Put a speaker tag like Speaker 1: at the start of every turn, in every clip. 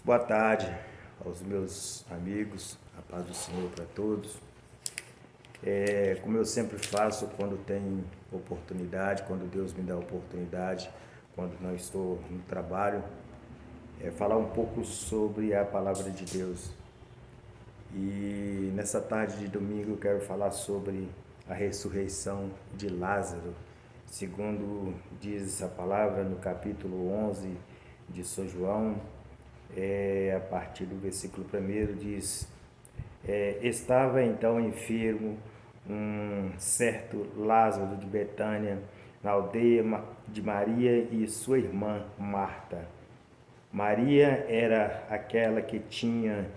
Speaker 1: Boa tarde aos meus amigos, a paz do Senhor para todos. Como eu sempre faço quando tem oportunidade, quando Deus me dá oportunidade, quando não estou no trabalho, falar um pouco sobre a palavra de Deus. E nessa tarde de domingo eu quero falar sobre a ressurreição de Lázaro, segundo diz a palavra no capítulo 11 de São João, a partir do versículo 1 diz: estava então enfermo um certo Lázaro de Betânia, na aldeia de Maria e sua irmã Marta. Maria era aquela que tinha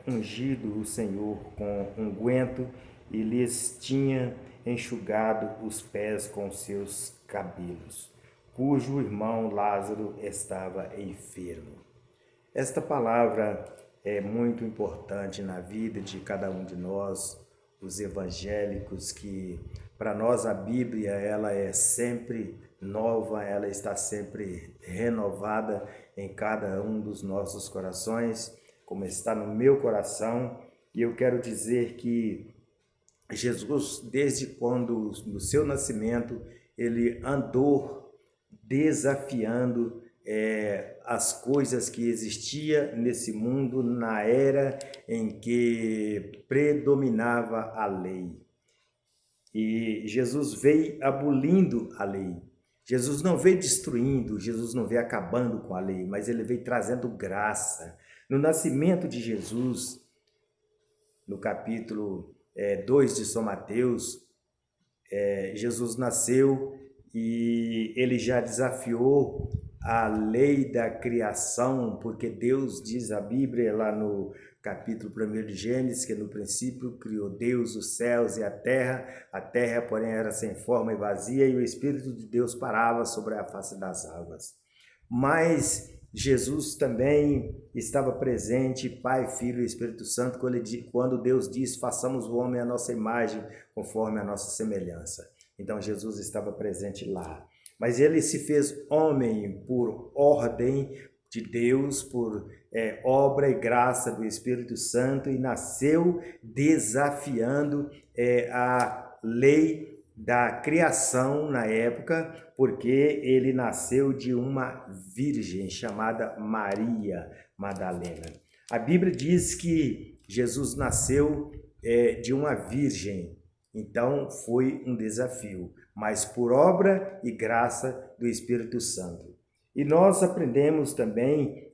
Speaker 1: ungido o Senhor com unguento e lhes tinha enxugado os pés com seus cabelos, cujo irmão Lázaro estava enfermo. Esta palavra é muito importante na vida de cada um de nós, os evangélicos, que para nós a Bíblia ela é sempre nova, ela está sempre renovada em cada um dos nossos corações, como está no meu coração. E eu quero dizer que Jesus, desde quando, no seu nascimento, ele andou desafiando as coisas que existia nesse mundo na era em que predominava a lei. E Jesus veio abolindo a lei. Jesus não veio destruindo, Jesus não veio acabando com a lei, mas ele veio trazendo graça. No nascimento de Jesus, no capítulo 2 de São Mateus, Jesus nasceu e ele já desafiou a lei da criação, porque Deus diz a Bíblia lá no capítulo 1 de Gênesis, que no princípio criou Deus os céus e a terra porém era sem forma e vazia, e o Espírito de Deus parava sobre a face das águas. Mas Jesus também estava presente, Pai, Filho e Espírito Santo, quando Deus diz: façamos o homem à nossa imagem, conforme a nossa semelhança. Então Jesus estava presente lá. Mas ele se fez homem por ordem de Deus, por obra e graça do Espírito Santo, e nasceu desafiando a lei da criação na época, porque ele nasceu de uma virgem chamada Maria Madalena. A Bíblia diz que Jesus nasceu de uma virgem, então foi um desafio, mas por obra e graça do Espírito Santo. E nós aprendemos também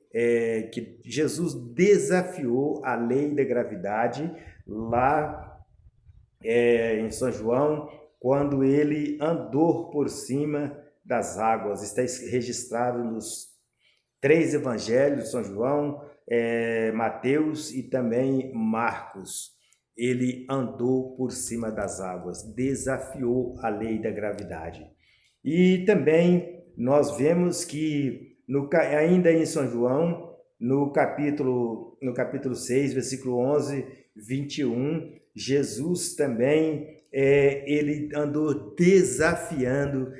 Speaker 1: que Jesus desafiou a lei da gravidade lá em São João, quando ele andou por cima das águas. Está registrado nos 3 evangelhos, São João, Mateus e também Marcos. Ele andou por cima das águas, desafiou a lei da gravidade. E também nós vemos que, ainda em São João, no capítulo 6, versículo 11, 21, Jesus também ele andou desafiando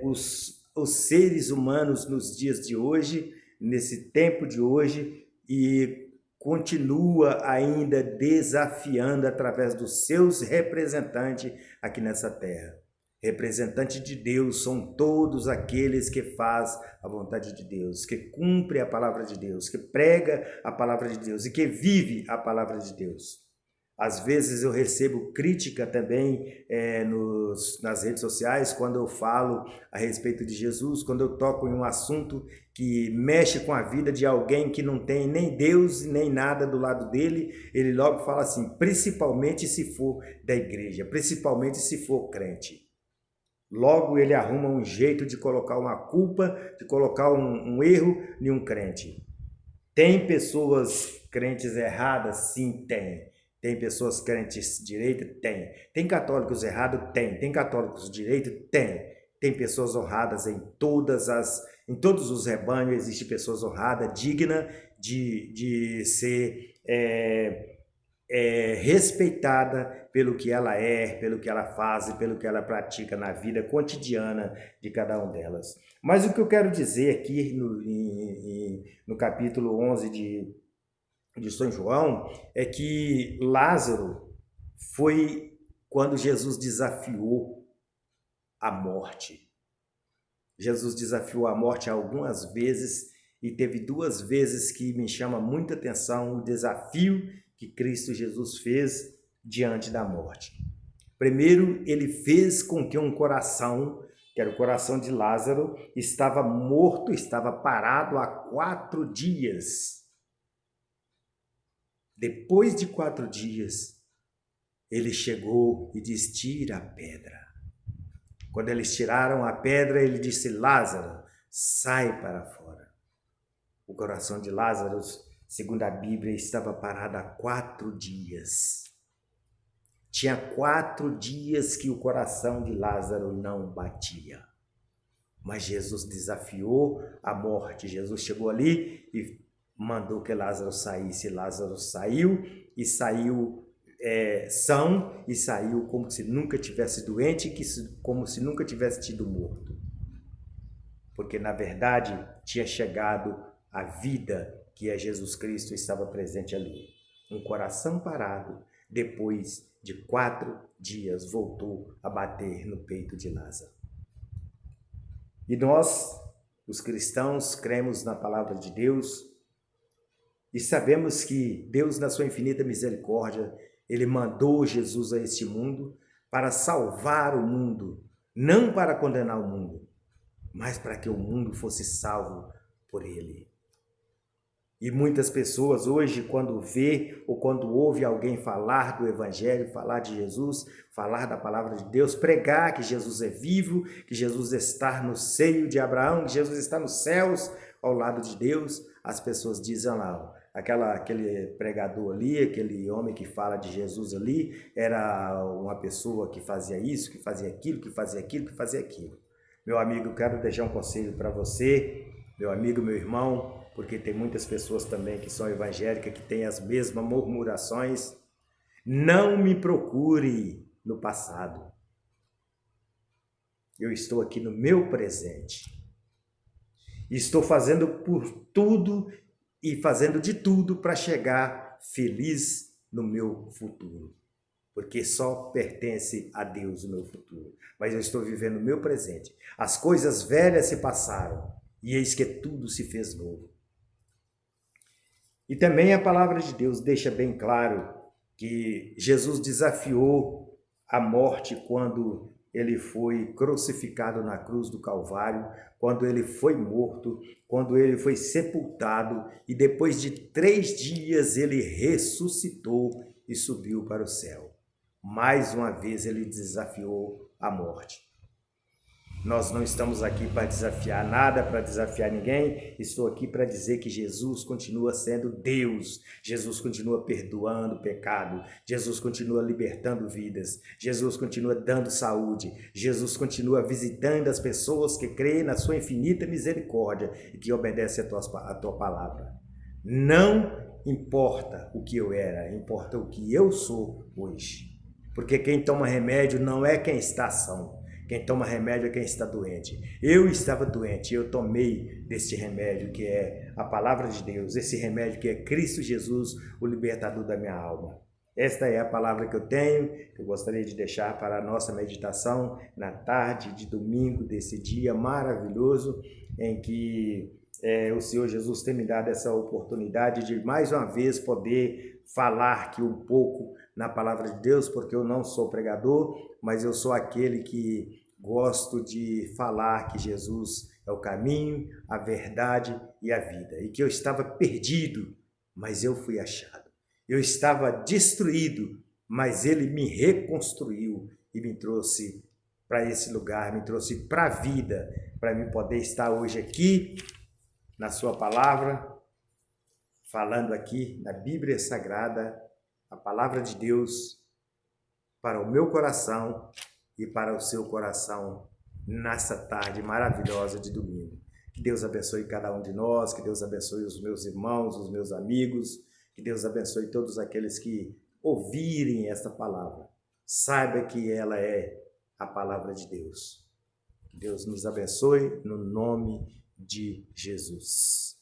Speaker 1: os seres humanos nos dias de hoje, nesse tempo de hoje, e continua ainda desafiando através dos seus representantes aqui nessa terra. Representante de Deus são todos aqueles que faz a vontade de Deus, que cumpre a palavra de Deus, que prega a palavra de Deus e que vive a palavra de Deus. Às vezes eu recebo crítica também nas redes sociais quando eu falo a respeito de Jesus, quando eu toco em um assunto que mexe com a vida de alguém que não tem nem Deus nem nada do lado dele, ele logo fala assim: principalmente se for da igreja, principalmente se for crente. Logo ele arruma um jeito de colocar uma culpa, de colocar um erro em um crente. Tem pessoas crentes erradas? Sim, tem. Tem pessoas crentes direita? Tem. Tem católicos errados? Tem. Tem católicos direita? Tem. Tem pessoas honradas em todos os rebanhos, existe pessoas honradas, dignas de ser respeitada pelo que ela é, pelo que ela faz e pelo que ela pratica na vida cotidiana de cada um delas. Mas o que eu quero dizer aqui no capítulo 11 de São João é que Lázaro foi quando Jesus desafiou a morte. Jesus desafiou a morte algumas vezes e teve 2 vezes que me chama muita atenção o desafio que Cristo Jesus fez diante da morte. Primeiro, ele fez com que um coração, que era o coração de Lázaro, estava morto, estava parado há 4 dias. Depois de 4 dias, ele chegou e disse: tira a pedra. Quando eles tiraram a pedra, ele disse: Lázaro, sai para fora. O coração de Lázaro, segundo a Bíblia, estava parado há 4 dias. Tinha 4 dias que o coração de Lázaro não batia. Mas Jesus desafiou a morte. Jesus chegou ali e mandou que Lázaro saísse. Lázaro saiu e saiu são e saiu como se nunca tivesse doente, como se nunca tivesse tido morto. Porque, na verdade, tinha chegado a vida que é Jesus Cristo estava presente ali. Um coração parado, depois de 4 dias, voltou a bater no peito de Lázaro. E nós, os cristãos, cremos na palavra de Deus e sabemos que Deus, na sua infinita misericórdia, Ele mandou Jesus a este mundo para salvar o mundo, não para condenar o mundo, mas para que o mundo fosse salvo por Ele. E muitas pessoas hoje, quando vê ou quando ouve alguém falar do Evangelho, falar de Jesus, falar da palavra de Deus, pregar que Jesus é vivo, que Jesus está no seio de Abraão, que Jesus está nos céus ao lado de Deus, as pessoas dizem lá, aquele pregador ali, aquele homem que fala de Jesus ali, era uma pessoa que fazia isso, que fazia aquilo, que fazia aquilo, que fazia aquilo. Meu amigo, eu quero deixar um conselho para você, meu amigo, meu irmão, porque tem muitas pessoas também que são evangélicas, que têm as mesmas murmurações. Não me procure no passado. Eu estou aqui no meu presente. Estou fazendo por tudo e fazendo de tudo para chegar feliz no meu futuro. Porque só pertence a Deus o meu futuro. Mas eu estou vivendo o meu presente. As coisas velhas se passaram e eis que tudo se fez novo. E também a palavra de Deus deixa bem claro que Jesus desafiou a morte quando ele foi crucificado na cruz do Calvário, quando ele foi morto, quando ele foi sepultado e depois de 3 dias ele ressuscitou e subiu para o céu. Mais uma vez ele desafiou a morte. Nós não estamos aqui para desafiar nada, para desafiar ninguém. Estou aqui para dizer que Jesus continua sendo Deus. Jesus continua perdoando o pecado. Jesus continua libertando vidas. Jesus continua dando saúde. Jesus continua visitando as pessoas que creem na sua infinita misericórdia e que obedecem a tua palavra. Não importa o que eu era, importa o que eu sou hoje. Porque quem toma remédio não é quem está são. Quem toma remédio é quem está doente. Eu estava doente, eu tomei deste remédio que é a palavra de Deus, esse remédio que é Cristo Jesus, o libertador da minha alma. Esta é a palavra que eu tenho, que eu gostaria de deixar para a nossa meditação na tarde de domingo desse dia maravilhoso em que o Senhor Jesus tem me dado essa oportunidade de mais uma vez poder falar aqui um pouco na palavra de Deus, porque eu não sou pregador, mas eu sou aquele que gosto de falar que Jesus é o caminho, a verdade e a vida. E que eu estava perdido, mas eu fui achado. Eu estava destruído, mas Ele me reconstruiu e me trouxe para esse lugar, me trouxe para a vida, para mim poder estar hoje aqui na sua palavra, falando aqui na Bíblia Sagrada, a palavra de Deus para o meu coração e para o seu coração nessa tarde maravilhosa de domingo. Que Deus abençoe cada um de nós, que Deus abençoe os meus irmãos, os meus amigos, que Deus abençoe todos aqueles que ouvirem esta palavra, saiba que ela é a palavra de Deus. Deus nos abençoe no nome de Jesus.